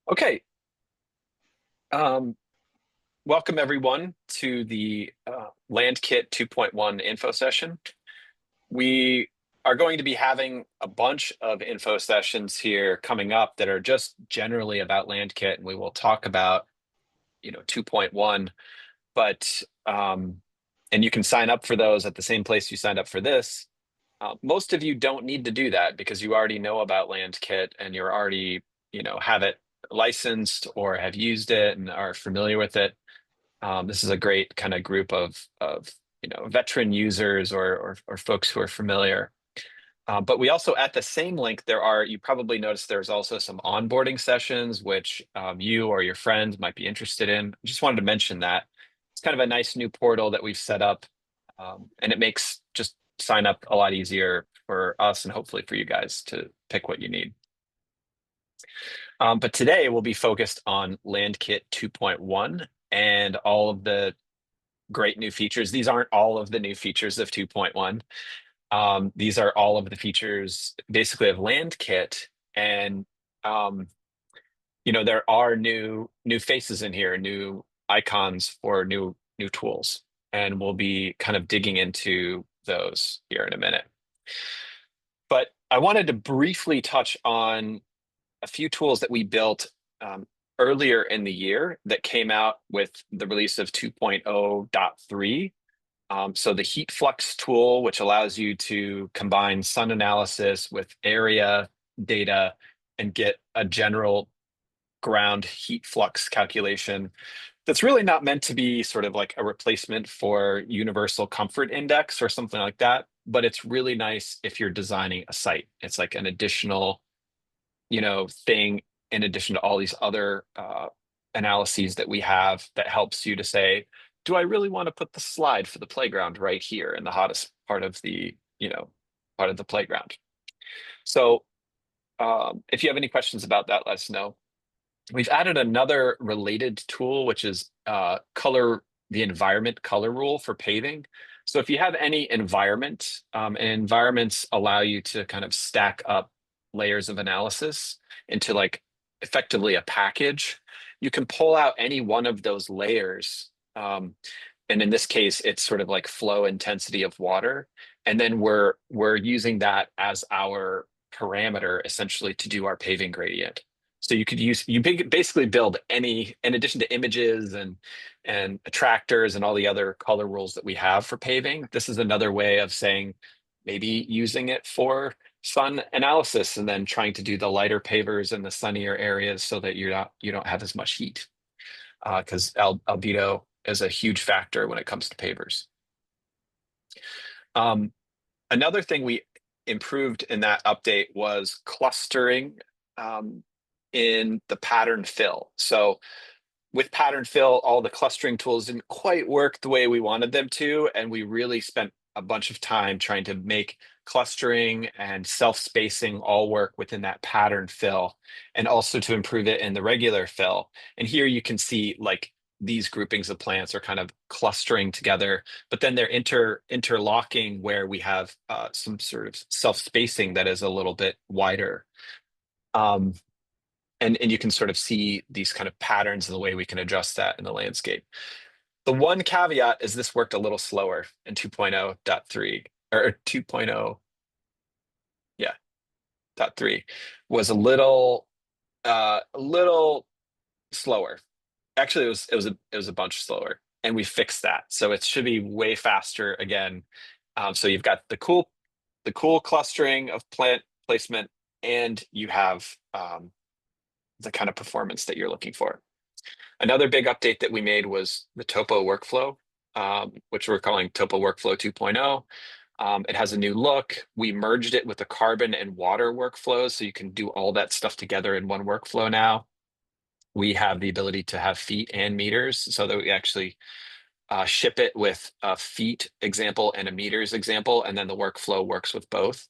Okay, um, welcome everyone to the LandKit 2.1 info session. We are going to be having a bunch of info sessions here coming up that are just generally about LandKit, and we will talk about, 2.1, but and you can sign up for those at the same place you signed up for this. Most of you don't need to do that because you already know about LandKit and you're already, have it licensed or have used it and are familiar with it. This is a great kind of group of veteran users or folks who are familiar. But we also at the same link you probably noticed there's also some onboarding sessions which you or your friends might be interested in. I just wanted to mention that it's kind of a nice new portal that we've set up, and it makes just sign up a lot easier for us and hopefully for you guys to pick what you need. But today we'll be focused on LandKit 2.1 and all of the great new features. These aren't all of the new features of 2.1. These are all of the features basically of LandKit. And um, there are new faces in here, new icons for new tools. And we'll be kind of digging into those here in a minute. But I wanted to briefly touch on a few tools that we built earlier in the year that came out with the release of 2.0.3. So the heat flux tool, which allows you to combine sun analysis with area data and get a general ground heat flux calculation that's really not meant to be sort of like a replacement for universal comfort index or something like that, but it's really nice if you're designing a site. It's like an additional, thing in addition to all these other analyses that we have that helps you to say, do I really want to put the slide for the playground right here in the hottest part of the playground? So if you have any questions about that, let us know. We've added another related tool, which is the environment color rule for paving. So if you have any environment, and environments allow you to kind of stack up layers of analysis into like effectively a package, you can pull out any one of those layers. And in this case, it's sort of like flow intensity of water. And then we're using that as our parameter essentially to do our paving gradient. So basically build any, in addition to images and attractors and all the other color rules that we have for paving. This is another way of saying maybe using it for sun analysis and then trying to do the lighter pavers in the sunnier areas so that you don't have as much heat. Because albedo is a huge factor when it comes to pavers. Um, Another thing we improved in that update was clustering in the pattern fill. So with pattern fill, all the clustering tools didn't quite work the way we wanted them to, and we really spent a bunch of time trying to make clustering and self-spacing all work within that pattern fill, and also to improve it in the regular fill. And here you can see like these groupings of plants are kind of clustering together, but then they're interlocking where we have some sort of self-spacing that is a little bit wider. Um, and you can sort of see these kind of patterns and the way we can adjust that in the landscape. The one caveat is this worked a little slower in 2.0.3 or 2.0, yeah, dot 3 was a little slower. Actually, it was a bunch slower, and we fixed that. So it should be way faster again. So you've got the cool clustering of plant placement, and you have the kind of performance that you're looking for. Another big update that we made was the Topo workflow, which we're calling Topo Workflow 2.0. It has a new look. We merged it with the carbon and water workflows, so you can do all that stuff together in one workflow now. We have the ability to have feet and meters so that we actually ship it with a feet example and a meters example, and then the workflow works with both.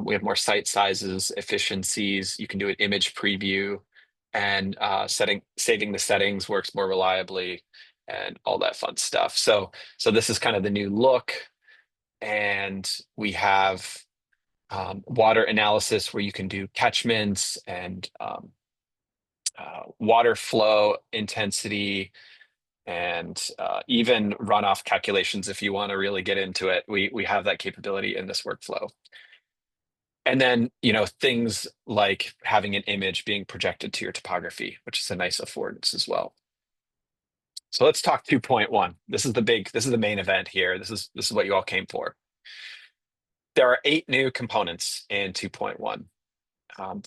We have more site sizes, efficiencies. You can do an image preview, and saving the settings works more reliably, and all that fun stuff. So this is kind of the new look, and we have water analysis where you can do catchments and water flow intensity, and even runoff calculations. If you want to really get into it, we have that capability in this workflow. And then, things like having an image being projected to your topography, which is a nice affordance as well. So let's talk 2.1. This is the main event here. This is what you all came for. There are 8 new components in 2.1.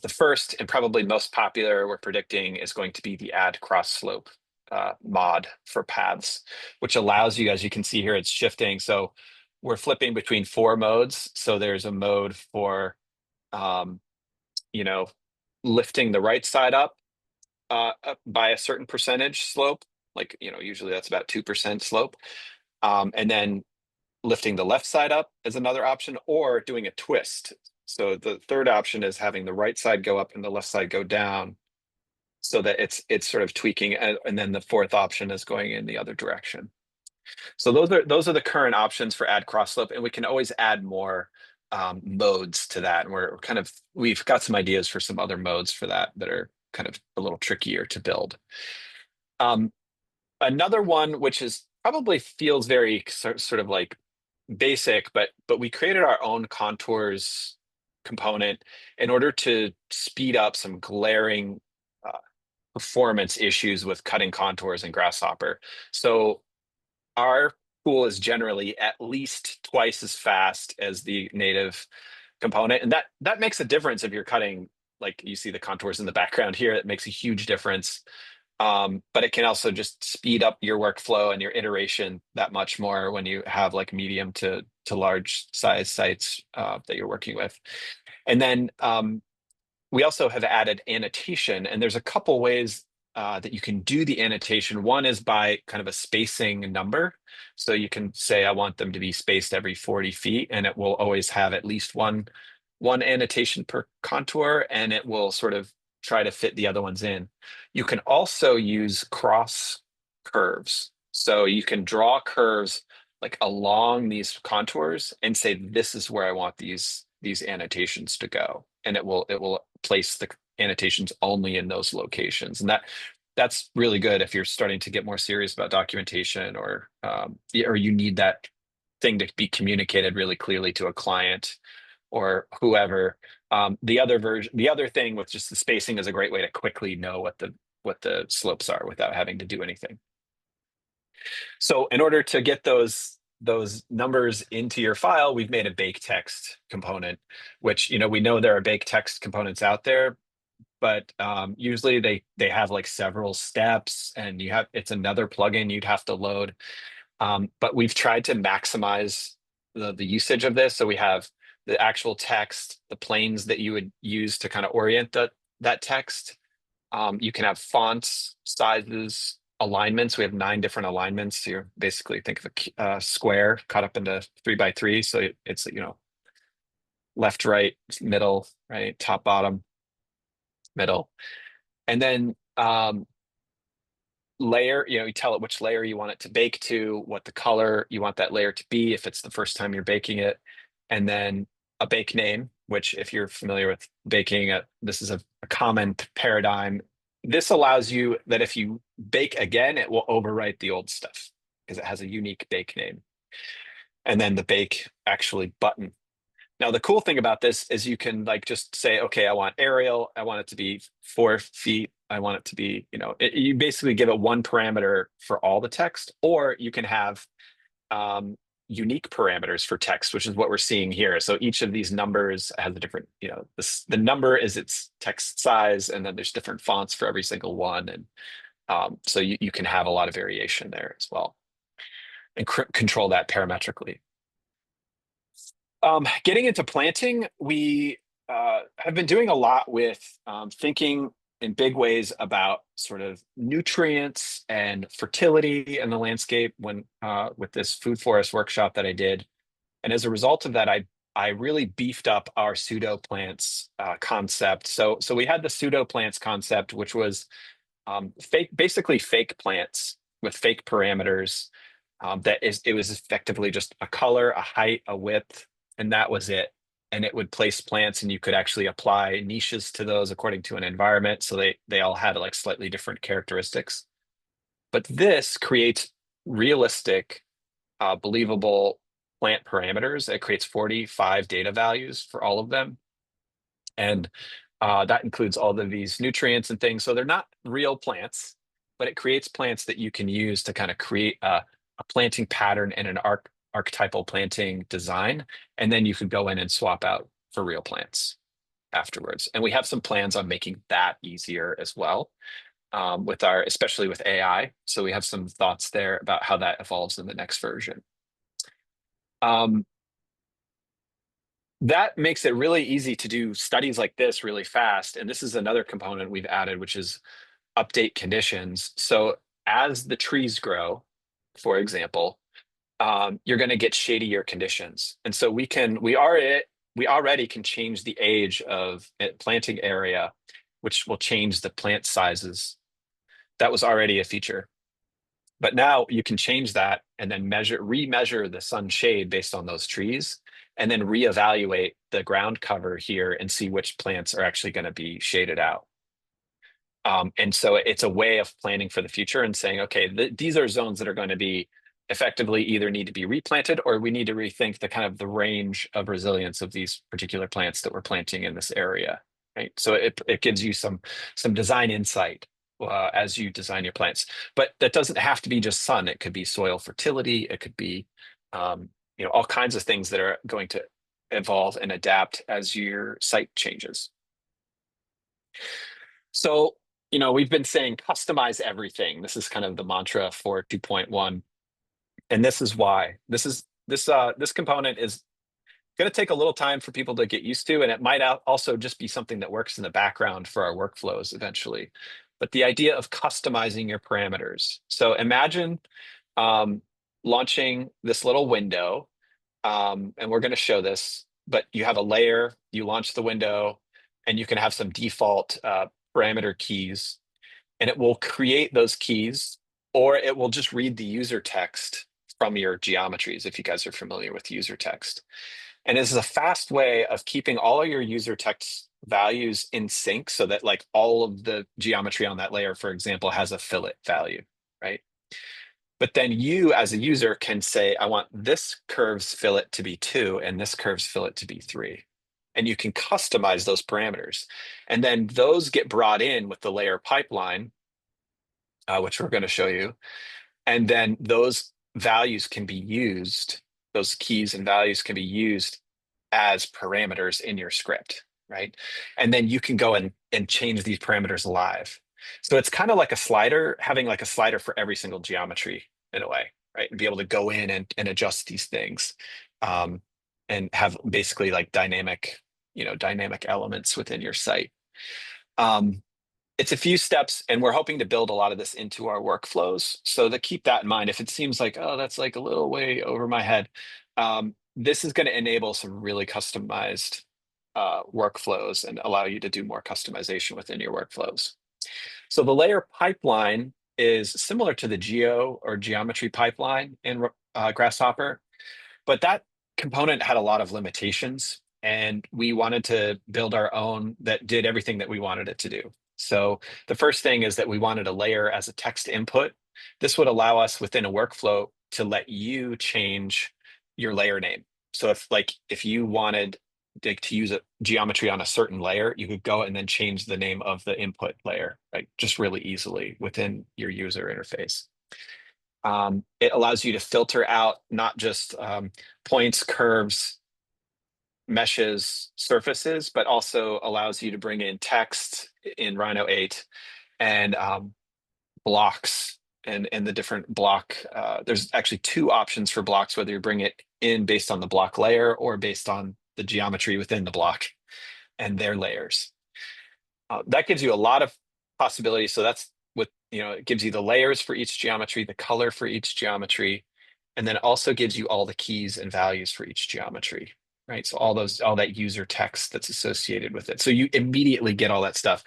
The first and probably most popular we're predicting is going to be the add cross slope mod for paths, which allows you, as you can see here, it's shifting. So we're flipping between 4 modes. So there's a mode for, um, lifting the right side up by a certain percentage slope. Like, usually that's about 2% slope. And then lifting the left side up is another option, or doing a twist. So the third option is having the right side go up and the left side go down, so that it's sort of tweaking. And then the fourth option is going in the other direction. So those are the current options for add cross slope, and we can always add more modes to that. And we've got some ideas for some other modes for that are kind of a little trickier to build. Another one, which is probably feels very sort of like basic, but we created our own contours component in order to speed up some glaring performance issues with cutting contours in Grasshopper. So our tool is generally at least twice as fast as the native component, and that makes a difference if you're cutting, like you see the contours in the background here. It makes a huge difference. But it can also just speed up your workflow and your iteration that much more when you have like medium to large size sites that you're working with. And then we also have added annotation, and there's a couple ways that you can do the annotation. One is by kind of a spacing number. So you can say, I want them to be spaced every 40 feet, and it will always have at least one annotation per contour, and it will sort of try to fit the other ones in. You can also use cross curves. So you can draw curves like along these contours and say, this is where I want these annotations to go. And it will place the annotations only in those locations. And that's really good if you're starting to get more serious about documentation, or you need that thing to be communicated really clearly to a client or whoever. The other thing with just the spacing is a great way to quickly know what the slopes are without having to do anything. So in order to get those numbers into your file, we've made a bake text component, which we know there are bake text components out there, but usually they have like several steps, and it's another plugin you'd have to load. But we've tried to maximize the usage of this. So we have the actual text, the planes that you would use to kind of orient that text. You can have fonts, sizes, alignments. We have 9 different alignments. So you're basically think of a square cut up into 3 by 3. So it's left, right, middle, right, top, bottom, middle, and then layer. You tell it which layer you want it to bake to, what the color you want that layer to be if it's the first time you're baking it, and then a bake name, which if you're familiar with baking, this is a common paradigm. This allows you that if you bake again, it will overwrite the old stuff because it has a unique bake name. And then the bake actually button. Now, the cool thing about this is you can like just say, okay, I want Arial. I want it to be 4 feet. I want it to be, you basically give it one parameter for all the text, or you can have unique parameters for text, which is what we're seeing here. So each of these numbers has a different, the number is its text size, and then there's different fonts for every single one. And so you can have a lot of variation there as well, and control that parametrically. Getting into planting, we have been doing a lot with thinking in big ways about sort of nutrients and fertility in the landscape when with this food forest workshop that I did. And as a result of that, I really beefed up our pseudo plants concept. So we had the pseudo plants concept, which was basically fake plants with fake parameters. It was effectively just a color, a height, a width, and that was it. and it would place plants, and you could actually apply niches to those according to an environment. So they all had like slightly different characteristics. But this creates realistic, believable plant parameters. It creates 45 data values for all of them. And that includes all of these nutrients and things. So they're not real plants, but it creates plants that you can use to kind of create a planting pattern and an archetypal planting design. And then you could go in and swap out for real plants afterwards. And we have some plans on making that easier as well, with our, especially with AI. So we have some thoughts there about how that evolves in the next version. Um, that makes it really easy to do studies like this really fast. And this is another component we've added, which is update conditions. So as the trees grow, for example, you're going to get shadier conditions. And so we already can change the age of planting area, which will change the plant sizes. That was already a feature. But now you can change that and then remeasure the sun shade based on those trees, and then reevaluate the ground cover here and see which plants are actually going to be shaded out. And so it's a way of planning for the future and saying, okay, these are zones that are going to be effectively either need to be replanted, or we need to rethink the kind of the range of resilience of these particular plants that we're planting in this area, right? So it gives you some design insight as you design your plants. But that doesn't have to be just sun. It could be soil fertility. It could be all kinds of things that are going to evolve and adapt as your site changes. So, we've been saying customize everything. This is kind of the mantra for 2.1. And this is why. This component is going to take a little time for people to get used to, and it might also just be something that works in the background for our workflows eventually. But the idea of customizing your parameters. So imagine launching this little window, and we're going to show this, but you have a layer, you launch the window, and you can have some default parameter keys, and it will create those keys, or it will just read the user text from your geometries, if you guys are familiar with user text. And this is a fast way of keeping all of your user text values in sync, so that like all of the geometry on that layer, for example, has a fillet value, right? But then you as a user can say, I want this curve's fillet to be 2 and this curve's fillet to be 3. And you can customize those parameters. And then those get brought in with the layer pipeline, which we're going to show you. And then those values can be used, those keys and values can be used as parameters in your script, right? And then you can go and change these parameters live. So it's kind of like a slider, having like a slider for every single geometry in a way, right? And be able to go in and adjust these things, and have basically like dynamic elements within your site. It's a few steps, and we're hoping to build a lot of this into our workflows. So to keep that in mind, if it seems like, oh, that's like a little way over my head, this is going to enable some really customized workflows and allow you to do more customization within your workflows. So the layer pipeline is similar to the geo or geometry pipeline in Grasshopper, but that component had a lot of limitations, and we wanted to build our own that did everything that we wanted it to do. So the first thing is that we wanted a layer as a text input. This would allow us within a workflow to let you change your layer name. So if you wanted to use a geometry on a certain layer, you could go and then change the name of the input layer, right? Just really easily within your user interface. It allows you to filter out not just points, curves, meshes, surfaces, but also allows you to bring in text in Rhino 8 and blocks and the different block. There's actually 2 options for blocks, whether you bring it in based on the block layer or based on the geometry within the block and their layers. That gives you a lot of possibilities. So that's it gives you the layers for each geometry, the color for each geometry, and then it also gives you all the keys and values for each geometry, right? So all that user text that's associated with it. So you immediately get all that stuff.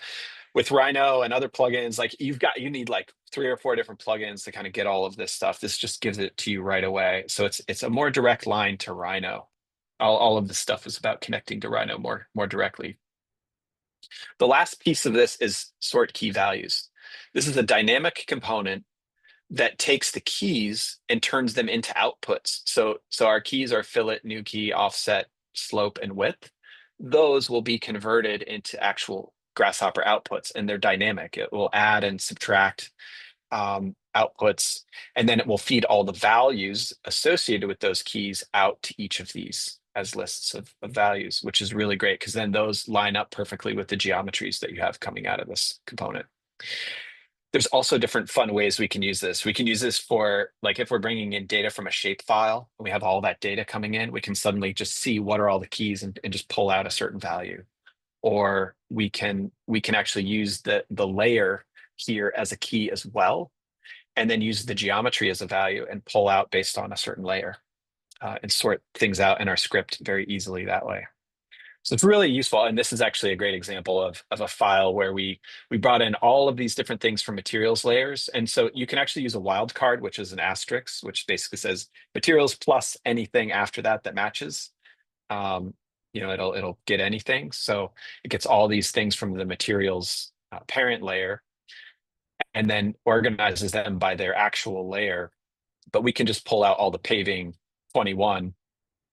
With Rhino and other plugins, like you need like 3 or 4 different plugins to kind of get all of this stuff. This just gives it to you right away. So it's a more direct line to Rhino. All of this stuff is about connecting to Rhino more directly. The last piece of this is sort key values. This is a dynamic component that takes the keys and turns them into outputs. So our keys are fillet, new key, offset, slope, and width. Those will be converted into actual Grasshopper outputs, and they're dynamic. It will add and subtract outputs, and then it will feed all the values associated with those keys out to each of these as lists of values, which is really great because then those line up perfectly with the geometries that you have coming out of this component. There's also different fun ways we can use this. We can use this for, like, if we're bringing in data from a shape file and we have all that data coming in, we can suddenly just see what are all the keys and just pull out a certain value. Or we can actually use the layer here as a key as well, and then use the geometry as a value and pull out based on a certain layer and sort things out in our script very easily that way. So it's really useful. And this is actually a great example of a file where we brought in all of these different things from materials layers. And so you can actually use a wildcard, which is an asterisk, which basically says materials plus anything after that that matches. It'll get anything. So it gets all these things from the materials parent layer and then organizes them by their actual layer. But we can just pull out all the paving 21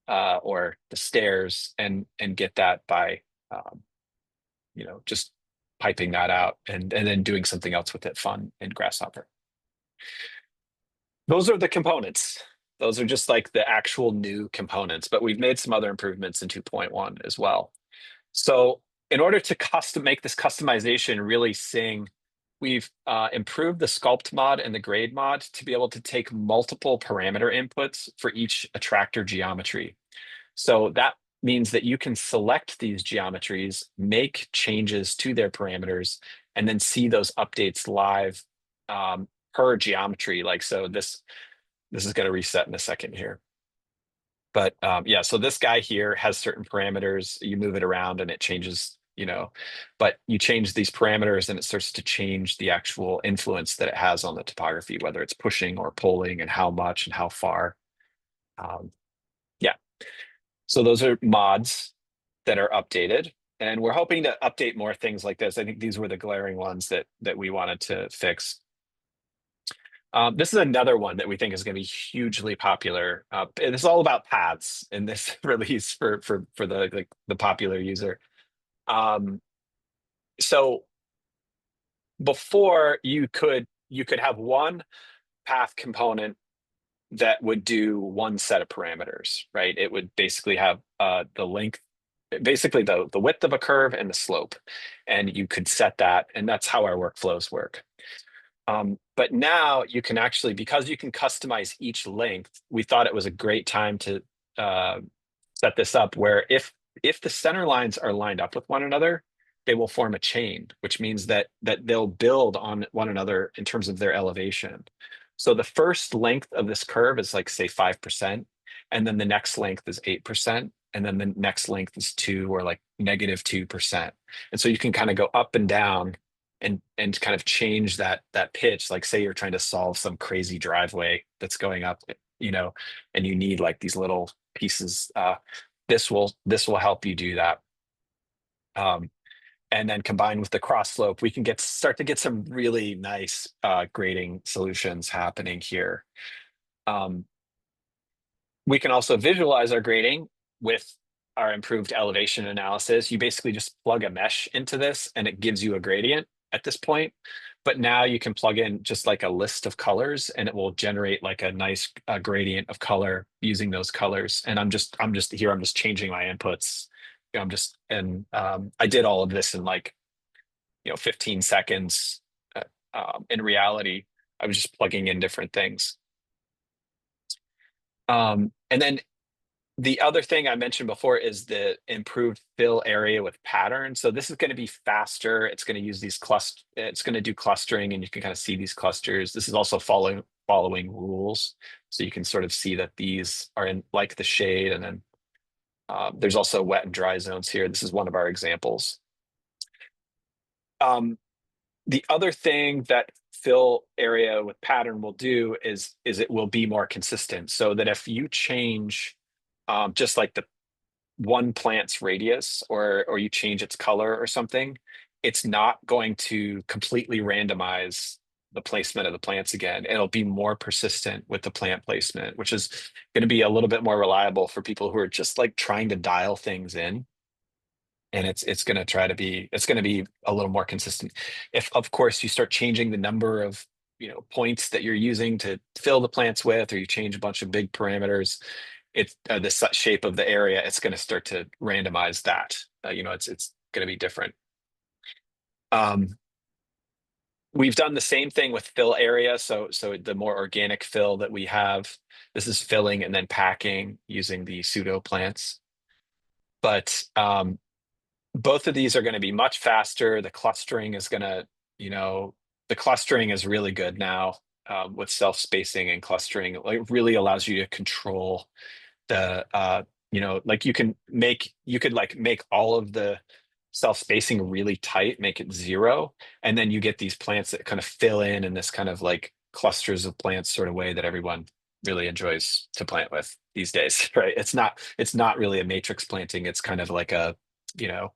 or the stairs and get that by just piping that out and then doing something else with it fun in Grasshopper. Those are the components. Those are just like the actual new components, but we've made some other improvements in 2.1 as well. So in order to make this customization really sing, we've improved the Sculpt mod and the grade mod to be able to take multiple parameter inputs for each attractor geometry. So that means that you can select these geometries, make changes to their parameters, and then see those updates live per geometry. Like, so this is going to reset in a second here. But yeah, so this guy here has certain parameters. You move it around and it changes, but you change these parameters and it starts to change the actual influence that it has on the topography, whether it's pushing or pulling and how much and how far. Yeah. So those are mods that are updated, and we're hoping to update more things like this. I think these were the glaring ones that we wanted to fix. This is another one that we think is going to be hugely popular. And it's all about paths in this release for the popular user. So before you could have one path component that would do one set of parameters, right? It would basically have the length, basically the width of a curve and the slope, and you could set that, and that's how our workflows work. But now you can actually, because you can customize each length, we thought it was a great time to set this up where if the center lines are lined up with one another, they will form a chain, which means that they'll build on one another in terms of their elevation. So the first length of this curve is like, say, 5%, and then the next length is 8%, and then the next length is 2 or like -2%. And so you can kind of go up and down and kind of change that pitch. Like, say you're trying to solve some crazy driveway that's going up, and you need like these little pieces. This will help you do that. And then combined with the cross slope, we can start to get some really nice grading solutions happening here. We can also visualize our grading with our improved elevation analysis. You basically just plug a mesh into this and it gives you a gradient at this point. But now you can plug in just like a list of colors and it will generate like a nice gradient of color using those colors. And I'm just changing my inputs. I did all of this in like 15 seconds. In reality, I was just plugging in different things. And then the other thing I mentioned before is the improved fill area with patterns. So this is going to be faster. It's going to use these it's going to do clustering, and you can kind of see these clusters. This is also following rules. So you can sort of see that these are in like the shade, and then there's also wet and dry zones here. This is one of our examples. The other thing that fill area with pattern will do is it will be more consistent, so that if you change just like one plant's radius or you change its color or something, it's not going to completely randomize the placement of the plants again. It'll be more persistent with the plant placement, which is going to be a little bit more reliable for people who are just like trying to dial things in. And it's going to it's going to be a little more consistent. If of course you start changing the number of points that you're using to fill the plants with, or you change a bunch of big parameters, it's the shape of the area, it's going to start to randomize that. It's going to be different. Um, we've done the same thing with fill area. So the more organic fill that we have, this is filling and then packing using the pseudo plants. But both of these are going to be much faster. The clustering is going to, the clustering is really good now with self-spacing and clustering. It like really allows you to control the like you could like make all of the self-spacing really tight, make it 0, and then you get these plants that kind of fill in this kind of like clusters of plants sort of way that everyone really enjoys to plant with these days, right? It's not really a matrix planting. It's kind of like a you know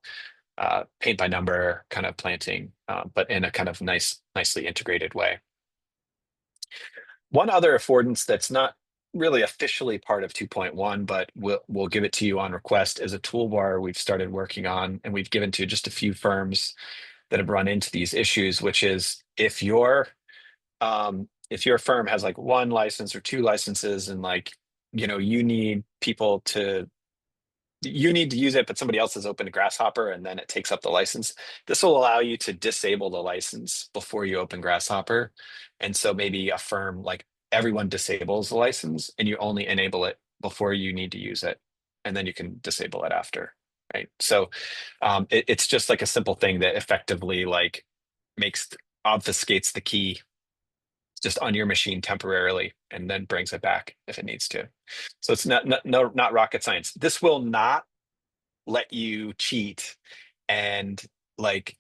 paint by number kind of planting, but in a kind of nicely integrated way. One other affordance that's not really officially part of 2.1, but we'll give it to you on request, is a toolbar we've started working on, and we've given to just a few firms that have run into these issues, which is if your firm has like one license or two licenses, and like you need people to you need to use it, but somebody else has opened a Grasshopper and then it takes up the license. This will allow you to disable the license before you open Grasshopper. And so maybe a firm, like everyone disables the license and you only enable it before you need to use it. And then you can disable it after, right? So it's just like a simple thing that effectively like obfuscates the key just on your machine temporarily and then brings it back if it needs to. So it's not rocket science. This will not let you cheat and like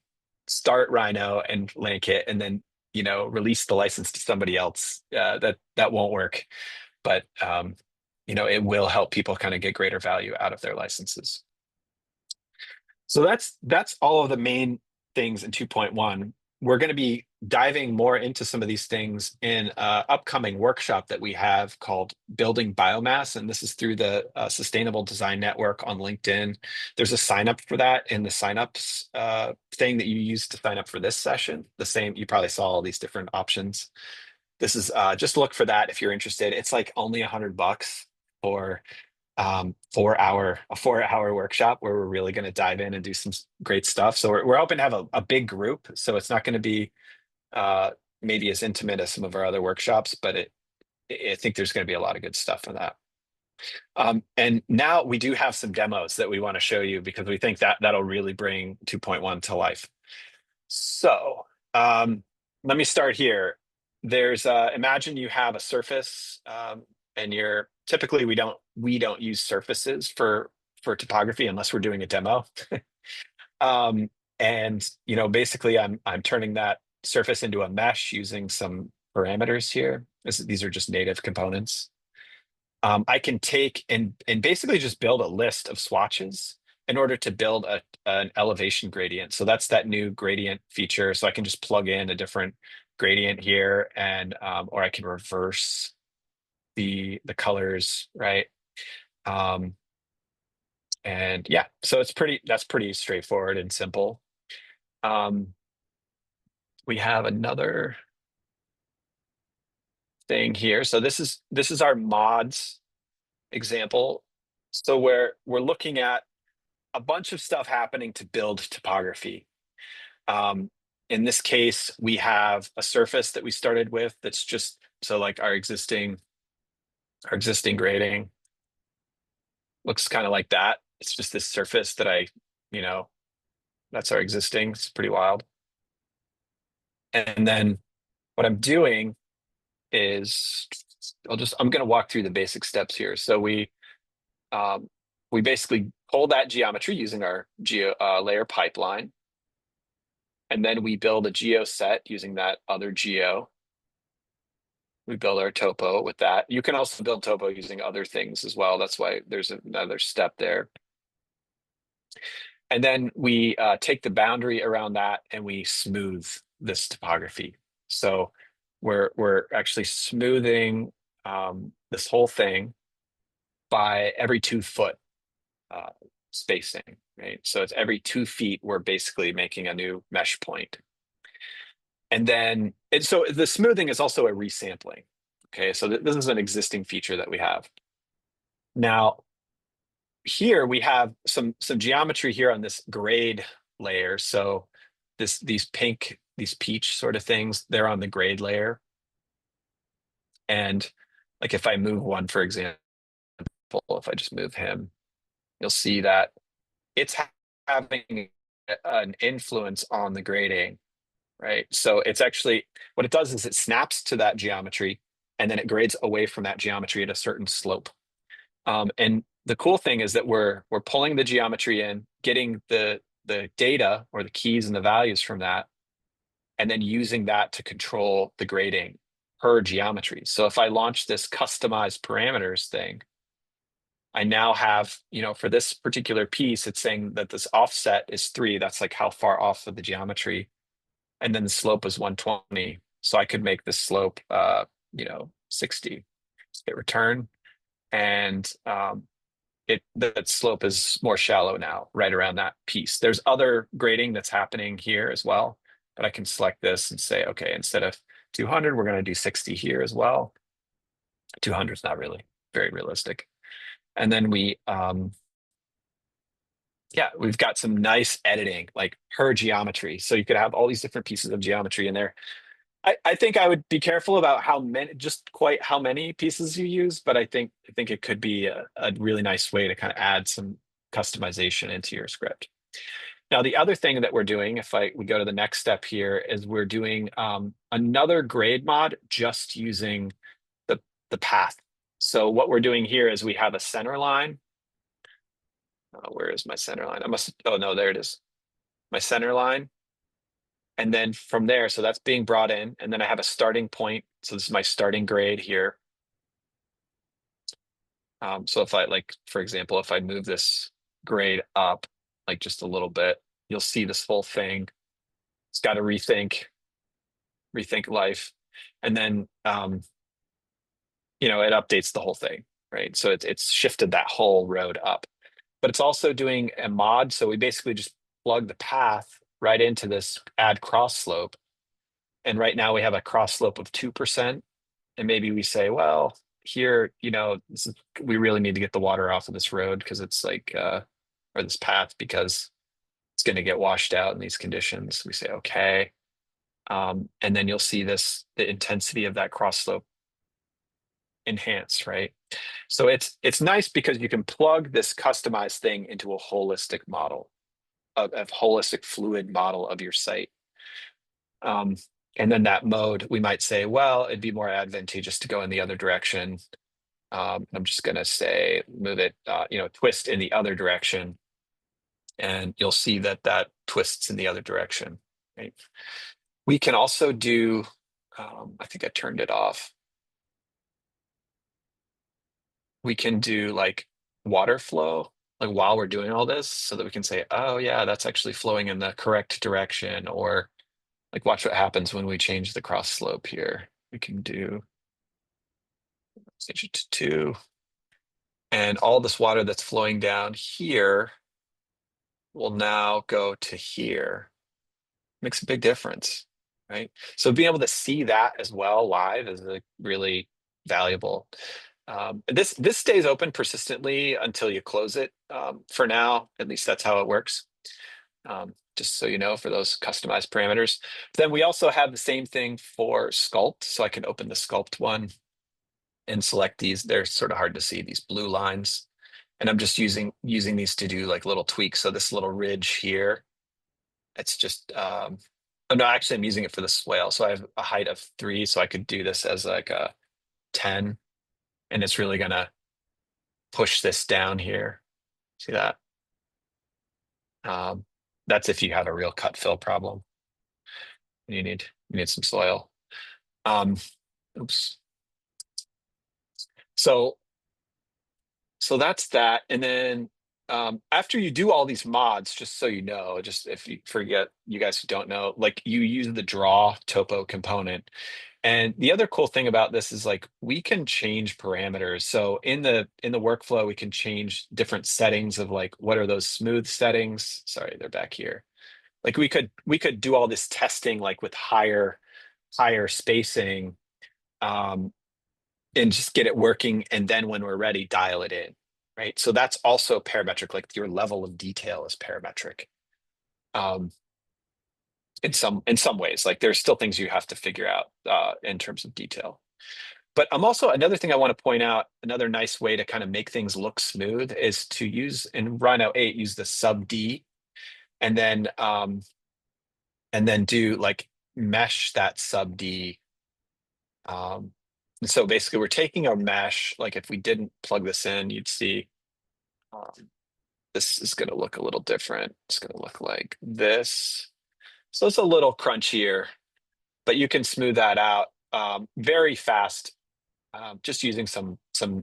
start Rhino and LandKit and then release the license to somebody else. That won't work. But it will help people kind of get greater value out of their licenses. So that's all of the main things in 2.1. We're going to be diving more into some of these things in an upcoming workshop that we have called Building Biomass, and this is through the Sustainable Design Network on LinkedIn. There's a sign up for that in the signups thing that you use to sign up for this session. The same, you probably saw all these different options. This is just look for that if you're interested. It's like only $100 for a 4-hour workshop where we're really going to dive in and do some great stuff. So we're hoping to have a big group. So it's not going to be maybe as intimate as some of our other workshops, but I think there's going to be a lot of good stuff in that. And now we do have some demos that we want to show you because we think that that'll really bring 2.1 to life. So let me start here. There's imagine you have a surface, and you're typically we don't use surfaces for topography unless we're doing a demo. um, and basically I'm turning that surface into a mesh using some parameters here. These are just native components. I can take and basically just build a list of swatches in order to build an elevation gradient. So that's that new gradient feature. So I can just plug in a different gradient here, and or I can reverse the colors, right? Um, and yeah, so that's pretty straightforward and simple. We have another thing here. So this is our mods example. So we're looking at a bunch of stuff happening to build topography. In this case, we have a surface that we started with that's just so like our existing grading looks kind of like that. It's just this surface that that's our existing. It's pretty wild. And then what I'm doing is I'm going to walk through the basic steps here. So we basically pull that geometry using our layer pipeline. And then we build a geo set using that other geo. We build our topo with that. You can also build topo using other things as well. That's why there's another step there. And then we take the boundary around that and we smooth this topography. So we're actually smoothing this whole thing by every 2 foot uh, spacing, right? So it's every 2 feet, we're basically making a new mesh point. And then, and so the smoothing is also a resampling. Okay, so this is an existing feature that we have. Now, here we have some geometry here on this grade layer. So these pink, these peach sort of things, they're on the grade layer. And like if I move one, for example, if I just move him, you'll see that it's having an influence on the grading, right? So it's actually, what it does is it snaps to that geometry and then it grades away from that geometry at a certain slope. And the cool thing is that we're pulling the geometry in, getting the data or the keys and the values from that, and then using that to control the grading per geometry. So if I launch this customized parameters thing, I now have, for this particular piece, it's saying that this offset is 3. That's like how far off of the geometry. And then the slope is 120. So I could make the slope, 60. Just hit return. And that slope is more shallow now, right around that piece. There's other grading that's happening here as well, but I can select this and say, okay, instead of 200, we're going to do 60 here as well. 200 is not really very realistic. And then we've got some nice editing, like per geometry. So you could have all these different pieces of geometry in there. I think I would be careful about just quite how many pieces you use, but I think it could be a really nice way to kind of add some customization into your script. Now, the other thing that we're doing, if we go to the next step here, is we're doing another grade mod just using the path. So what we're doing here is we have a center line. Where is my center line? Oh no, there it is. My center line. And then from there, so that's being brought in. And then I have a starting point. So this is my starting grade here. So if I for example, if I move this grade up like just a little bit, you'll see this whole thing. It's got to rethink life. And then, it updates the whole thing, right? So it's shifted that whole road up. But it's also doing a mod. So we basically just plug the path right into this add cross slope. And right now we have a cross slope of 2%. And maybe we say, well, here, we really need to get the water off of this road because it's or this path because it's going to get washed out in these conditions. We say, okay. And then you'll see the intensity of that cross slope enhance, right? So it's nice because you can plug this customized thing into a holistic model, a holistic fluid model of your site. And then that mode, we might say, well, it'd be more advantageous to go in the other direction. I'm just going to say, move it, twist in the other direction. And you'll see that twists in the other direction, right? We can also do, I think I turned it off. We can do like water flow, like while we're doing all this, so that we can say, oh yeah, that's actually flowing in the correct direction, or like watch what happens when we change the cross slope here. We can do change it to 2. And all this water that's flowing down here will now go to here. Makes a big difference, right? So being able to see that as well live is really valuable. This stays open persistently until you close it. For now, at least that's how it works. Just so you know, for those customized parameters. Then we also have the same thing for Sculpt. So I can open the Sculpt one and select these. They're sort of hard to see, these blue lines. And I'm just using these to do like little tweaks. So this little ridge here, it's just, oh no, actually I'm using it for the swale. So I have a height of 3, so I could do this as like a 10. And it's really gonna push this down here. See that? That's if you have a real cut fill problem. You need some soil. Oops. So that's that. And then after you do all these mods, just so you know, just if you forget, you guys who don't know, like you use the draw topo component. And the other cool thing about this is like we can change parameters. So in the workflow, we can change different settings of like what are those smooth settings? Sorry, they're back here. Like we could do all this testing like with higher spacing, um, and just get it working. And then when we're ready, dial it in. Right. So that's also parametric, like your level of detail is parametric. Um, in some ways, like there's still things you have to figure out in terms of detail. But I'm also another thing I want to point out, another nice way to kind of make things look smooth is to use in Rhino 8, use the sub D and then do like mesh that sub D. And so basically we're taking our mesh, like if we didn't plug this in, you'd see um, this is going to look a little different. It's going to look like this. So it's a little crunchier, but you can smooth that out very fast, just using some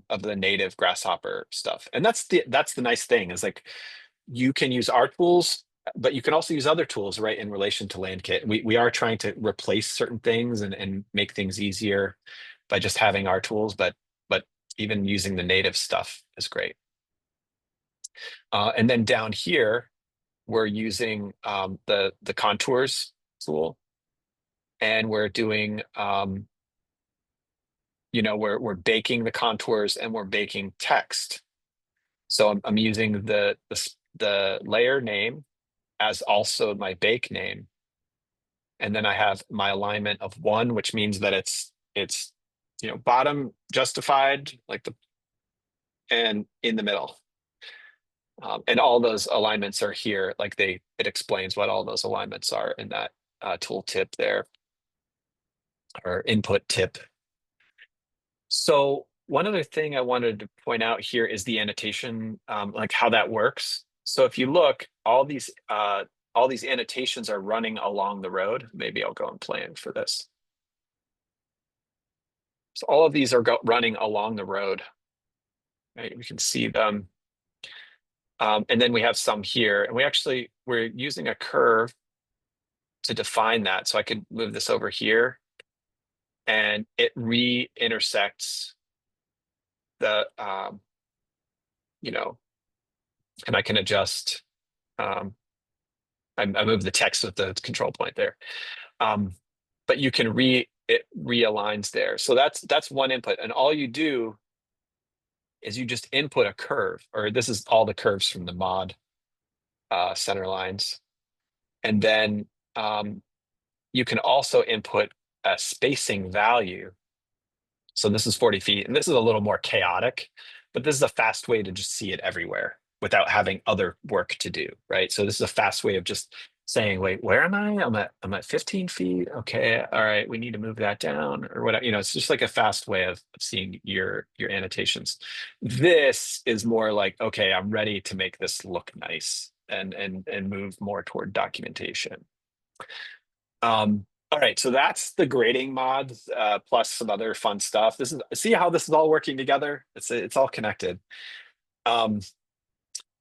of the native Grasshopper stuff. And that's the nice thing is like you can use our tools, but you can also use other tools, right, in relation to LandKit. We are trying to replace certain things and make things easier by just having our tools, but even using the native stuff is great. And then down here, we're using the contours tool, and we're doing we're baking the contours and we're baking text. So I'm using the layer name as also my bake name. And then I have my alignment of 1, which means that it's bottom justified, like and in the middle. And all those alignments are here, like it explains what all those alignments are in that tool tip there, or input tip. So one other thing I wanted to point out here is the annotation, like how that works. So if you look, all these annotations are running along the road. Maybe I'll go and plan for this. So all of these are running along the road. Right? We can see them. And then we have some here, and we're using a curve to define that. So I could move this over here, and it re-intersects the, and I can adjust. I move the text with the control point there. But you can it realigns there. So that's one input. And all you do is you just input a curve, or this is all the curves from the mod center lines. And then you can also input a spacing value. So this is 40 feet, and this is a little more chaotic, but this is a fast way to just see it everywhere without having other work to do, right? So this is a fast way of just saying, wait, where am I? I'm at 15 feet. Okay, all right, we need to move that down or whatever. It's just like a fast way of seeing your annotations. This is more like, okay, I'm ready to make this look nice and move more toward documentation. All right, so that's the grading mods, plus some other fun stuff. See how this is all working together? It's all connected. Um,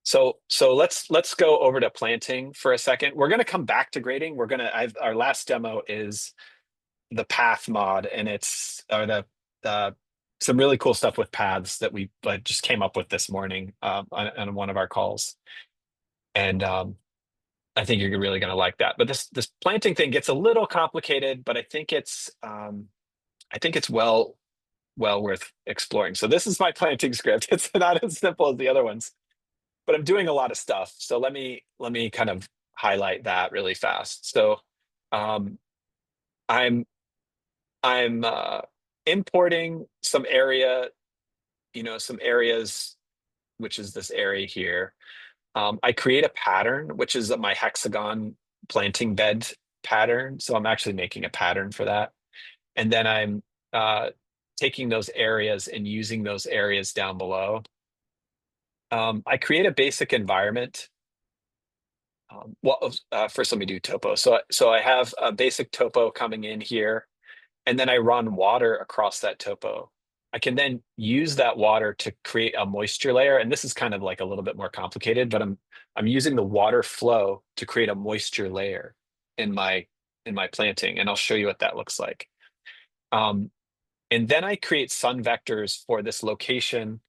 so let's go over to planting for a second. We're gonna come back to grading. Our last demo is the path mod, and it's some really cool stuff with paths that we just came up with this morning on one of our calls. And I think you're really going to like that. But this planting thing gets a little complicated, but I think it's well worth exploring. So this is my planting script. It's not as simple as the other ones, but I'm doing a lot of stuff. So let me kind of highlight that really fast. So um, I'm importing some areas, which is this area here. I create a pattern, which is my hexagon planting bed pattern. So I'm actually making a pattern for that. And then I'm taking those areas and using those areas down below. I create a basic environment. First let me do topo. So I have a basic topo coming in here, and then I run water across that topo. I can then use that water to create a moisture layer. And this is kind of like a little bit more complicated, but I'm using the water flow to create a moisture layer in my planting. And I'll show you what that looks like. Um, and then I create sun vectors for this location,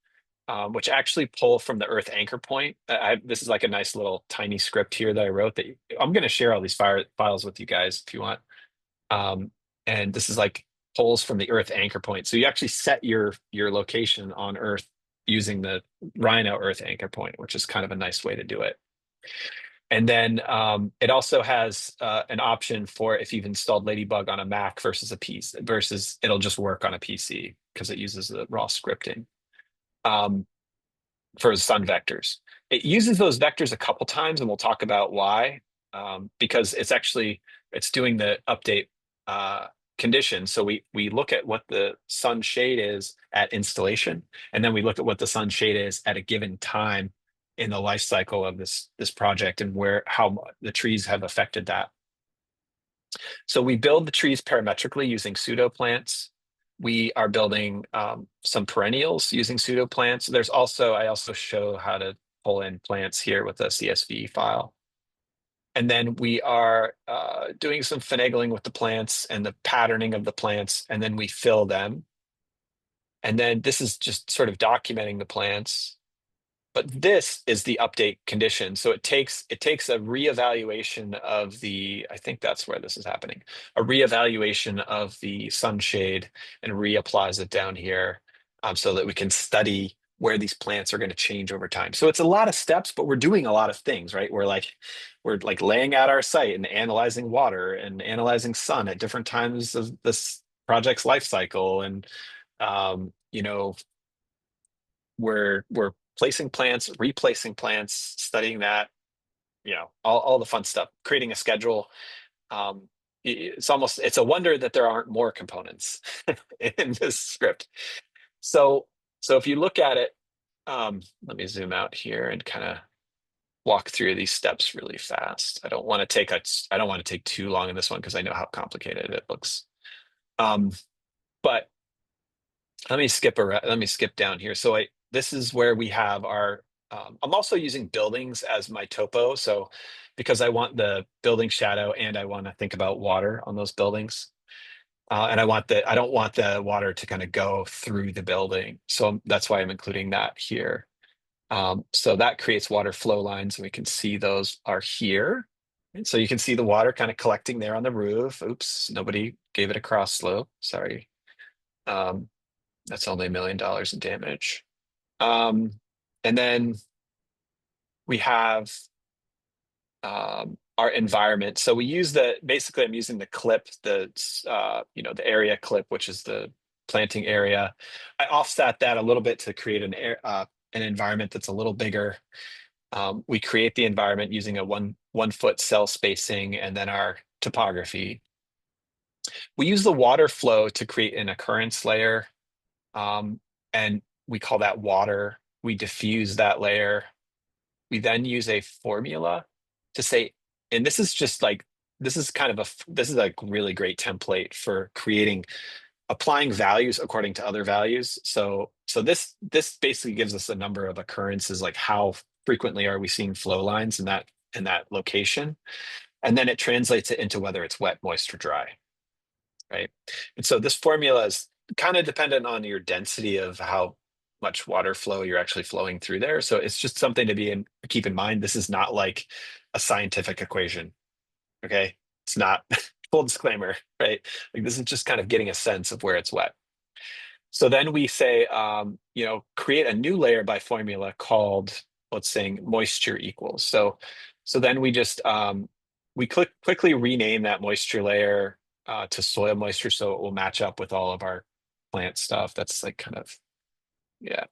which actually pull from the Earth anchor point. This is like a nice little tiny script here that I wrote that I'm going to share all these files with you guys if you want. Um, and this is like pulls from the Earth anchor point. So you actually set your location on Earth using the Rhino Earth anchor point, which is kind of a nice way to do it. And then it also has an option for if you've installed Ladybug on a Mac versus a PC versus it'll just work on a PC because it uses the raw scripting for sun vectors. It uses those vectors a couple times, and we'll talk about why. Because it's doing the update condition. So we look at what the sun shade is at installation, and then we look at what the sun shade is at a given time in the life cycle of this project and how the trees have affected that. So we build the trees parametrically using pseudo plants. We are building some perennials using pseudo plants. I also show how to pull in plants here with a CSV file. And then we are doing some finagling with the plants and the patterning of the plants, and then we fill them. And then this is just sort of documenting the plants. But this is the update condition. So it takes a reevaluation of I think that's where this is happening, a reevaluation of the sunshade and reapplies it down here so that we can study where these plants are going to change over time. So it's a lot of steps, but we're doing a lot of things, right? We're like laying out our site and analyzing water and analyzing sun at different times of this project's life cycle. And you know, we're placing plants, replacing plants, studying that, all the fun stuff, creating a schedule. It's a wonder that there aren't more components in this script. So if you look at it, let me zoom out here and kind of walk through these steps really fast. I don't want to take too long in this one because I know how complicated it looks. But let me skip down here. So this is where we have our, I'm also using buildings as my topo. So because I want the building shadow and I want to think about water on those buildings. And I don't want the water to kind of go through the building. So that's why I'm including that here. So that creates water flow lines, and we can see those are here. And so you can see the water kind of collecting there on the roof. Oops, nobody gave it a cross slope. Sorry. That's only $1 million in damage. And then we have our environment. So we use basically I'm using the clip, the area clip, which is the planting area. I offset that a little bit to create an environment that's a little bigger. We create the environment using a 1 foot cell spacing and then our topography. We use the water flow to create an occurrence layer. And we call that water. We diffuse that layer. We then use a formula to say, and this is just like, this is a really great template for applying values according to other values. So this basically gives us a number of occurrences, like how frequently are we seeing flow lines in that location. And then it translates it into whether it's wet, moist, or dry, right? And so this formula is kind of dependent on your density of how much water flow you're actually flowing through there. So it's just something to keep in mind. This is not like a scientific equation. Okay. It's not full disclaimer, right? Like this is just kind of getting a sense of where it's wet. So then we say, create a new layer by formula called, let's say, moisture equals. So then we just, we quickly rename that moisture layer to soil moisture so it will match up with all of our plant stuff. That's like kind of, yeah.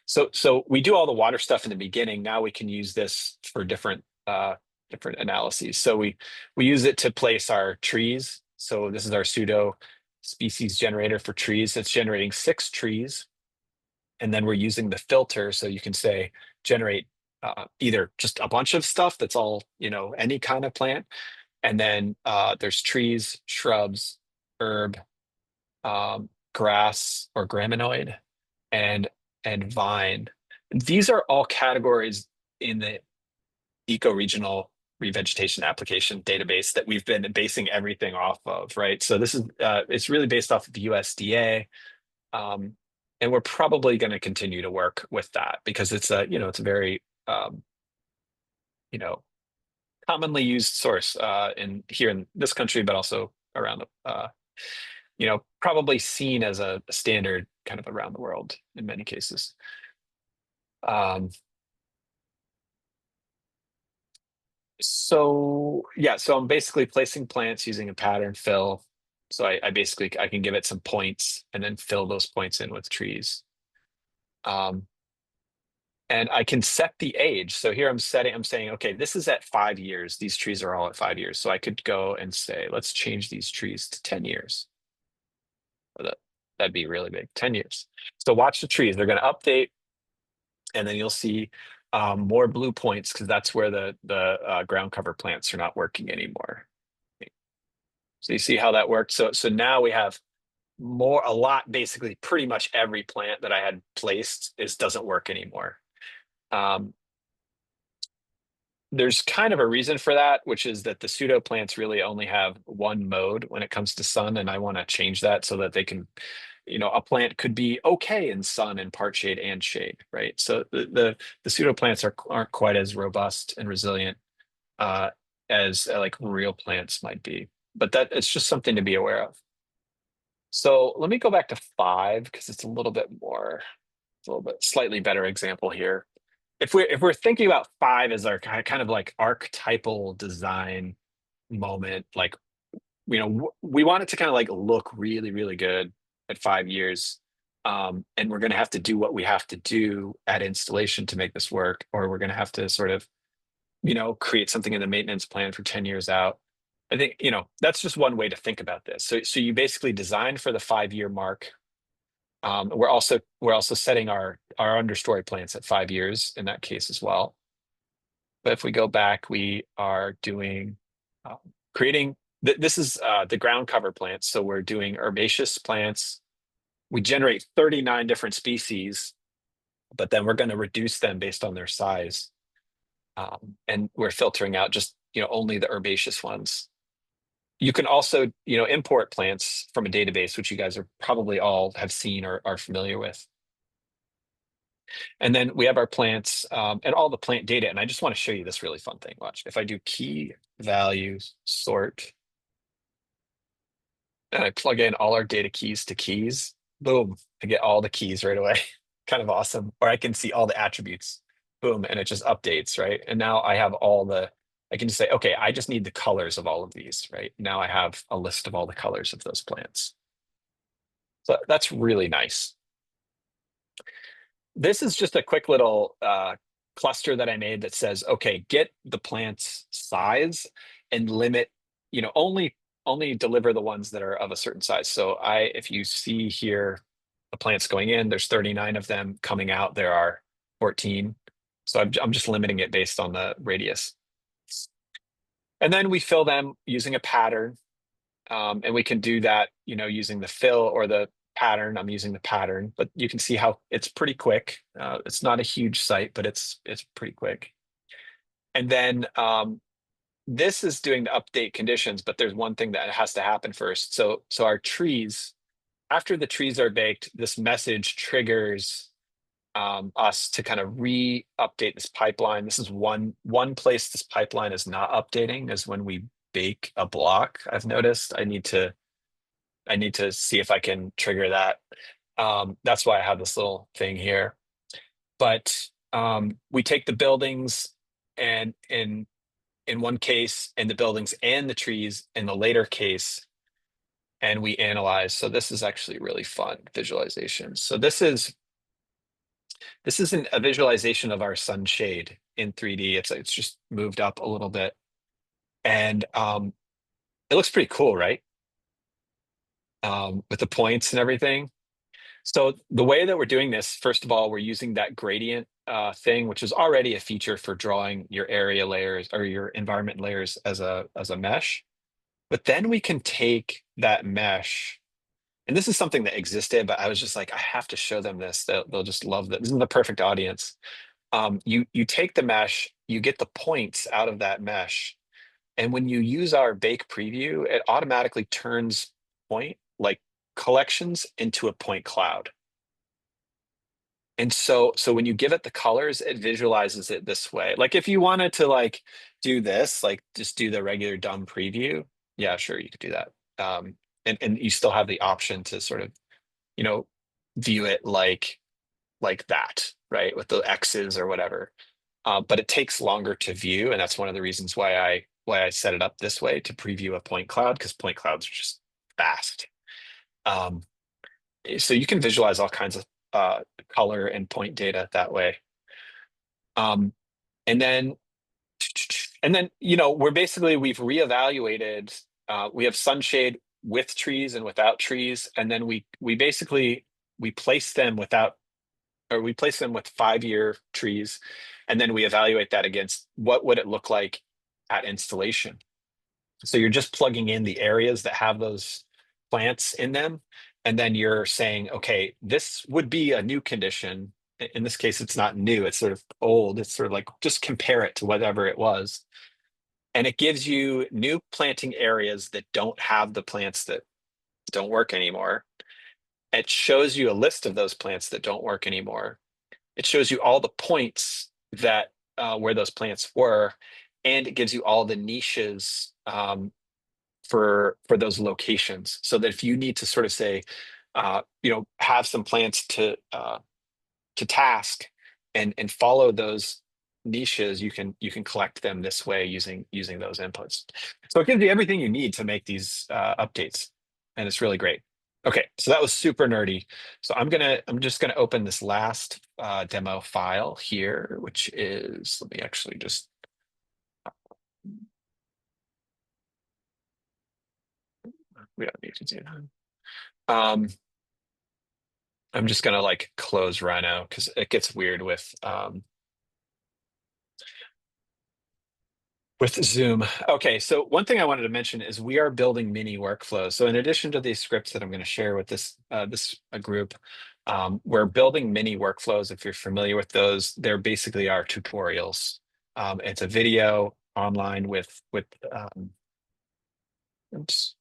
So we do all the water stuff in the beginning. Now we can use this for different analyses. So we use it to place our trees. So this is our pseudo species generator for trees. It's generating 6 trees. And then we're using the filter. So you can say generate either just a bunch of stuff that's all, any kind of plant. And then there's trees, shrubs, herb, grass or graminoid, and vine. These are all categories in the ecoregional revegetation application database that we've been basing everything off of, right? So this is it's really based off of the USDA, um, and we're probably going to continue to work with that because it's a it's a very you know commonly used source in here in this country, but also around the probably seen as a standard kind of around the world in many cases. Um, so yeah, so I'm basically placing plants using a pattern fill. So I basically I can give it some points and then fill those points in with trees. Um, and I can set the age. So here I'm saying, okay, this is at 5 years. These trees are all at 5 years. So I could go and say, let's change these trees to 10 years. That'd be really big, 10 years. So watch the trees. They're going to update, and then you'll see more blue points because that's where the ground cover plants are not working anymore. So you see how that worked. So now we have a lot, basically pretty much every plant that I had placed doesn't work anymore. Um, there's kind of a reason for that, which is that the pseudo plants really only have one mode when it comes to sun, and I want to change that so that they can, a plant could be okay in sun and part shade and shade, right? So the pseudo plants aren't quite as robust and resilient uh, as like real plants might be, but that it's just something to be aware of. So let me go back to 5 because it's a little bit slightly better example here. If we're thinking about 5 as our kind of like archetypal design moment, like we want it to kind of like look really, really good at 5 years. And we're going to have to do what we have to do at installation to make this work, or we're going to have to sort of, create something in the maintenance plan for 10 years out. I think, that's just one way to think about this. So you basically design for the 5 year mark. We're also setting our understory plants at 5 years in that case as well. But if we go back, we are doing creating this is the ground cover plants. So we're doing herbaceous plants. We generate 39 different species, but then we're going to reduce them based on their size. And we're filtering out just only the herbaceous ones. You can also import plants from a database, which you guys are probably all have seen or are familiar with. And then we have our plants and all the plant data. And I just want to show you this really fun thing. Watch. If I do key values sort, and I plug in all our data keys to keys, boom, I get all the keys right away. Kind of awesome. Or I can see all the attributes, boom, and it just updates, right? And now I have I can just say, okay, I just need the colors of all of these, right? Now I have a list of all the colors of those plants. So that's really nice. This is just a quick little cluster that I made that says, okay, get the plant's size and limit, only deliver the ones that are of a certain size. So if you see here, the plants going in, there's 39 of them. Coming out, there are 14. So I'm just limiting it based on the radius. And then we fill them using a pattern. And we can do that, using the fill or the pattern. I'm using the pattern, but you can see how it's pretty quick. It's not a huge site, but it's pretty quick. And then this is doing the update conditions, but there's one thing that has to happen first. So our trees, after the trees are baked, this message triggers us to kind of re-update this pipeline. This is one place this pipeline is not updating is when we bake a block. I've noticed I need to see if I can trigger that. That's why I have this little thing here. But we take the buildings and in one case, and the buildings and the trees in the later case, and we analyze. So this is actually really fun visualization. So this is a visualization of our sunshade in 3D. It's just moved up a little bit, and it looks pretty cool, right? With the points and everything. So the way that we're doing this, first of all, we're using that gradient thing, which is already a feature for drawing your area layers or your environment layers as a mesh. But then we can take that mesh And this is something that existed, but I was just like, I have to show them this. They'll just love this. This is the perfect audience. You take the mesh, you get the points out of that mesh, and when you use our bake preview, it automatically turns point like collections into a point cloud. And so when you give it the colors, it visualizes it this way. Like if you wanted to like do this, like just do the regular dumb preview, yeah, sure, you could do that. And you still have the option to sort of, you know, view it like that, right? With the X's or whatever. But it takes longer to view, and that's one of the reasons why I set it up this way to preview a point cloud, because point clouds are just fast. Um, so you can visualize all kinds of color and point data that way. Um, and then we've reevaluated. We have sunshade with trees and without trees, and then we basically we place them without or we place them with 5-year trees, and then we evaluate that against what would it look like at installation. So you're just plugging in the areas that have those plants in them, and then you're saying, okay, this would be a new condition. In this case, it's not new, it's sort of old. It's sort of like just compare it to whatever it was. And it gives you new planting areas that don't have the plants that don't work anymore. It shows you a list of those plants that don't work anymore. It shows you all the points that where those plants were, and it gives you all the niches for those locations. So that if you need to sort of say, have some plants to task and follow those niches, you can collect them this way using those inputs. So it gives you everything you need to make these updates, and it's really great. Okay, so that was super nerdy. So I'm just gonna open this last demo file here, which is, let me actually just, we don't need to do that. I'm just gonna like close Rhino because it gets weird with Zoom. Okay, so one thing I wanted to mention is we are building mini workflows. So in addition to these scripts that I'm going to share with this group, we're building mini workflows. If you're familiar with those, they're basically our tutorials. It's a video online with oops,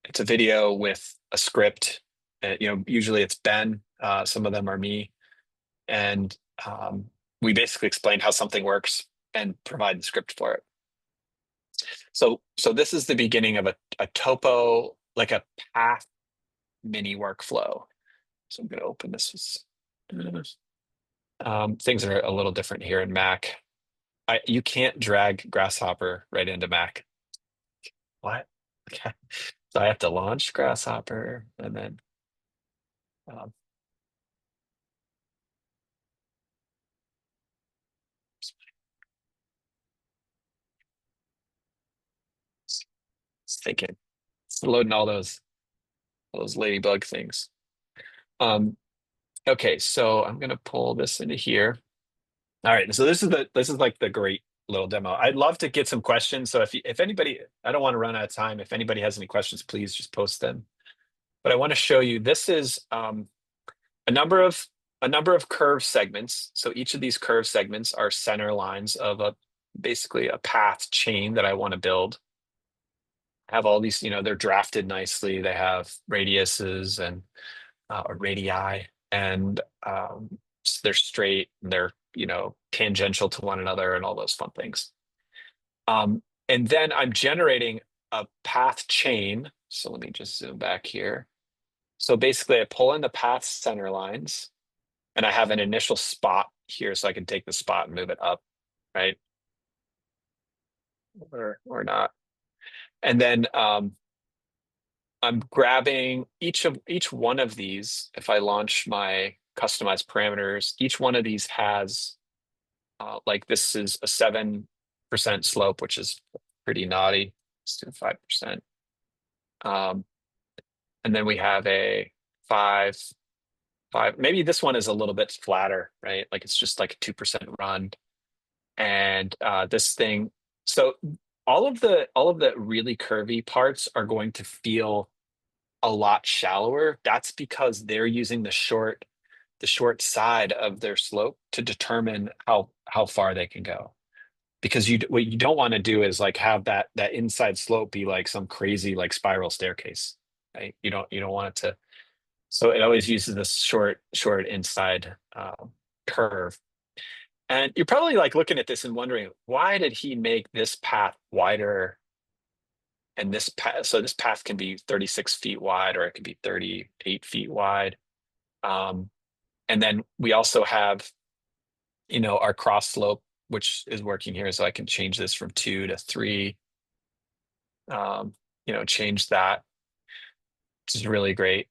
it's a video with a script. Usually it's Ben. Some of them are me, and we basically explain how something works and provide the script for it. So this is the beginning of a topo, like a path mini workflow. So I'm going to open this. Things are a little different here in Mac. You can't drag Grasshopper right into Mac. What? Okay. So I have to launch Grasshopper and then um, it's thinking, it's loading all those ladybug things. Um, okay, so I'm gonna pull this into here. All right, so this is like the great little demo. I'd love to get some questions. So if anybody, I don't want to run out of time. If anybody has any questions, please just post them. But I want to show you, this is a number of curve segments. So each of these curve segments are center lines of basically a path chain that I want to build. I have all these, they're drafted nicely. They have radiuses and or radii, and they're straight, and they're tangential to one another, and all those fun things. And then I'm generating a path chain. So let me just zoom back here. So basically, I pull in the path center lines, and I have an initial spot here, so I can take the spot and move it up, right? Or not. And then I'm grabbing each one of these. If I launch my customized parameters, each one of these has like, this is a 7% slope, which is pretty naughty. Let's do 5%. And then we have a 5. Maybe this one is a little bit flatter, right? Like it's just like a 2% run. And this thing, so all of the really curvy parts are going to feel a lot shallower, that's because they're using the short side of their slope to determine how far they can go. Because what you don't want to do is like have that inside slope be like some crazy like spiral staircase, right? You don't want it to. So it always uses this short inside curve. And you're probably like looking at this and wondering, why did he make this path wider and this path? So this path can be 36 feet wide or it can be 38 feet wide. Um, and then we also have, our cross slope, which is working here. So I can change this from 2 to 3, change that, which is really great.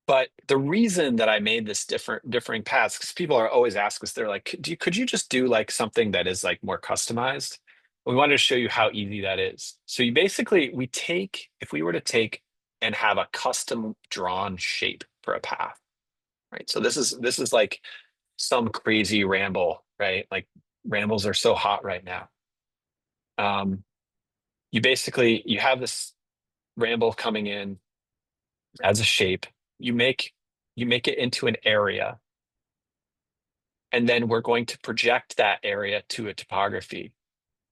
But the reason that I made this differing paths, because people are always ask us, they're like, could you just do like something that is like more customized? We wanted to show you how easy that is. So if we were to take and have a custom drawn shape for a path, right? So this is like some crazy ramble, right? Like rambles are so hot right now. Um, you have this ramble coming in as a shape. You make it into an area, and then we're going to project that area to a topography.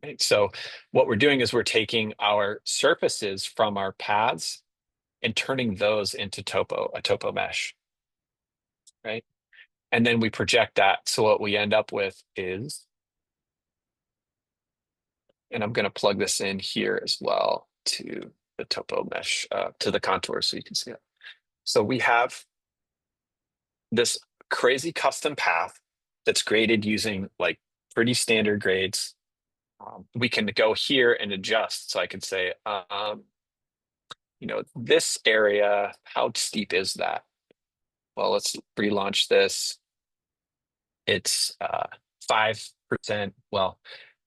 Right? So what we're doing is we're taking our surfaces from our paths and turning those into a topo mesh, right? And then we project that. So what we end up with is, and I'm going to plug this in here as well to the topo mesh, to the contour so you can see it. So we have this crazy custom path that's graded using like pretty standard grades. We can go here and adjust. So I could say, this area, how steep is that? Well, let's relaunch this. It's 5%. Well,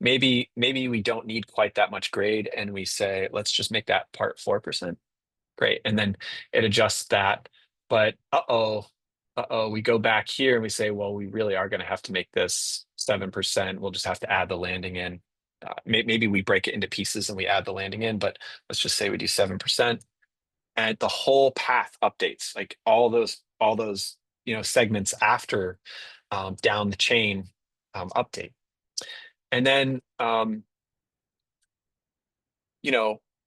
maybe we don't need quite that much grade, and we say, let's just make that part 4%. Great. And then it adjusts that. But we go back here and we say, well, we really are going to have to make this 7%. We'll just have to add the landing in. Maybe we break it into pieces and we add the landing in, but let's just say we do 7%. And the whole path updates, like all those segments after down the chain update. And then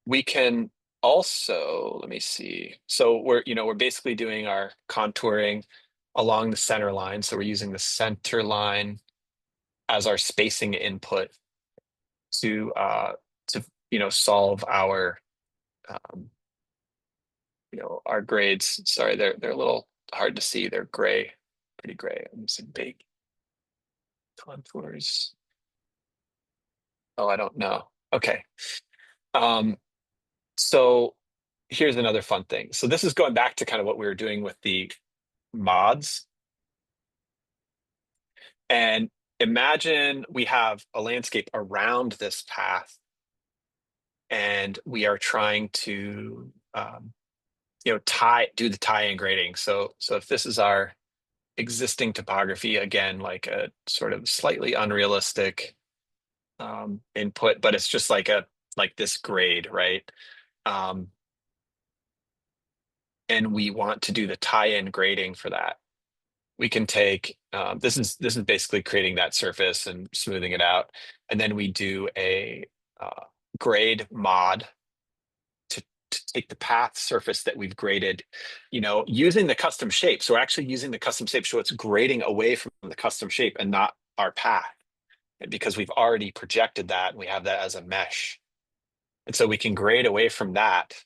we can also, let me see. So we're basically doing our contouring along the center line. So we're using the center line as our spacing input to solve um, our grades. Sorry, they're a little hard to see. They're gray, pretty gray. I'm using big contours. Oh, I don't know. Okay. Um, so here's another fun thing. So this is going back to kind of what we were doing with the mods. And imagine we have a landscape around this path, and we are trying to do the tie-in grading. So if this is our existing topography, again, like a sort of slightly unrealistic input, but it's just like this grade, right? Um, and we want to do the tie-in grading for that. We can take this is basically creating that surface and smoothing it out, and then we do a grade mod to take the path surface that we've graded, using the custom shape. So we're actually using the custom shape, so it's grading away from the custom shape and not our path, and because we've already projected that and we have that as a mesh, and so we can grade away from that.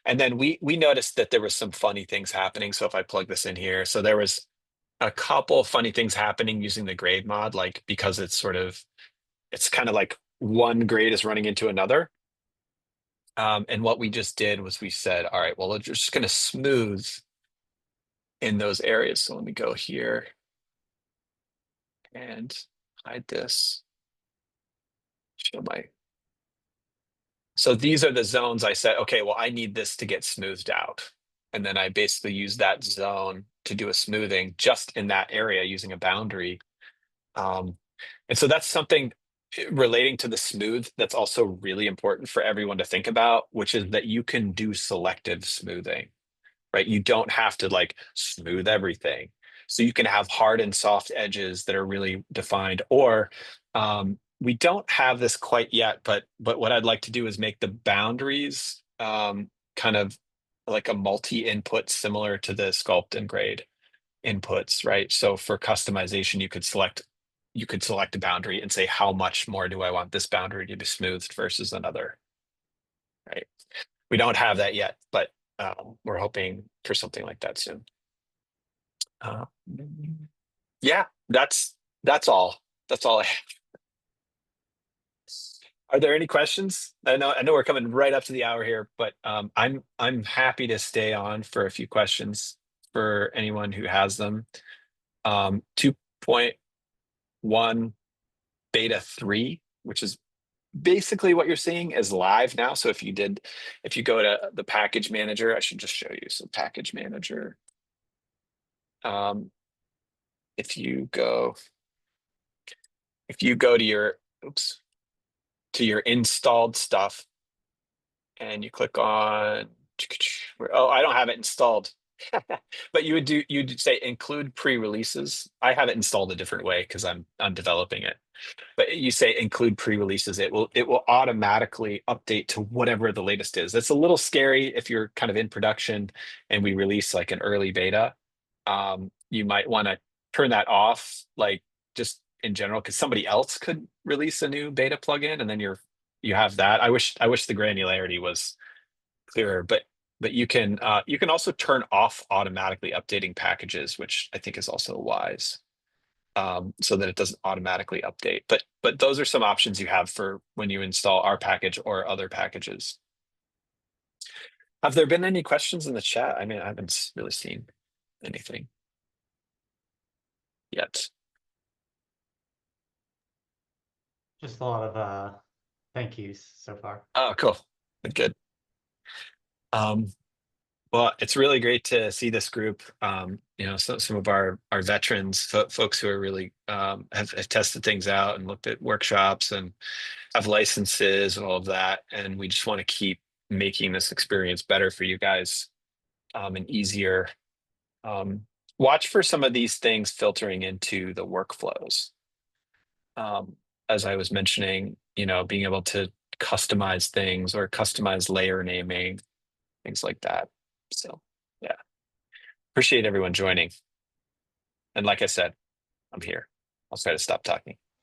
And then we noticed that there was some funny things happening. So if I plug this in here, so there was a couple funny things happening using the grade mod, like because it's kind of like one grade is running into another. And what we just did was we said, all right, well, we're just going to smooth in those areas. So let me go here and hide this. Show my. So these are the zones I said, okay, well, I need this to get smoothed out. And then I basically use that zone to do a smoothing just in that area using a boundary. And so that's something Relating to the smooth, that's also really important for everyone to think about, which is that you can do selective smoothing, right? You don't have to like smooth everything. So you can have hard and soft edges that are really defined. Or we don't have this quite yet, but what I'd like to do is make the boundaries kind of like a multi-input similar to the sculpt and grade inputs, right? So for customization, you could select a boundary and say how much more do I want this boundary to be smoothed versus another, right? We don't have that yet, but we're hoping for something like that soon. Uh, yeah, that's all. That's all I have. Are there any questions? I know we're coming right up to the hour here, but I'm happy to stay on for a few questions for anyone who has them. 2.1 beta 3, which is basically what you're seeing, is live now. So if you go to the package manager, I should just show you. So package manager. Um, if you go to your to your installed stuff and you click on oh, I don't have it installed. But you'd say include pre-releases. I have it installed a different way because I'm developing it. But you say include pre-releases, it will automatically update to whatever the latest is. It's a little scary if you're kind of in production and we release like an early beta. You might want to turn that off, like just in general, because somebody else could release a new beta plugin, and then you have that. I wish the granularity was clearer, but you can also turn off automatically updating packages, which I think is also wise, so that it doesn't automatically update. But those are some options you have for when you install our package or other packages. Have there been any questions in the chat? I mean, I haven't really seen anything yet. Just a lot of thank yous so far. Oh, cool. Good. Um, well, it's really great to see this group. Some of our veterans, folks who are really have tested things out and looked at workshops and have licenses and all of that. And we just want to keep making this experience better for you guys, and easier. Um, Watch for some of these things filtering into the workflows. Um, as I was mentioning, being able to customize things or customize layer naming, things like that. So, yeah, appreciate everyone joining. And like I said, I'm here. I'll try to stop talking.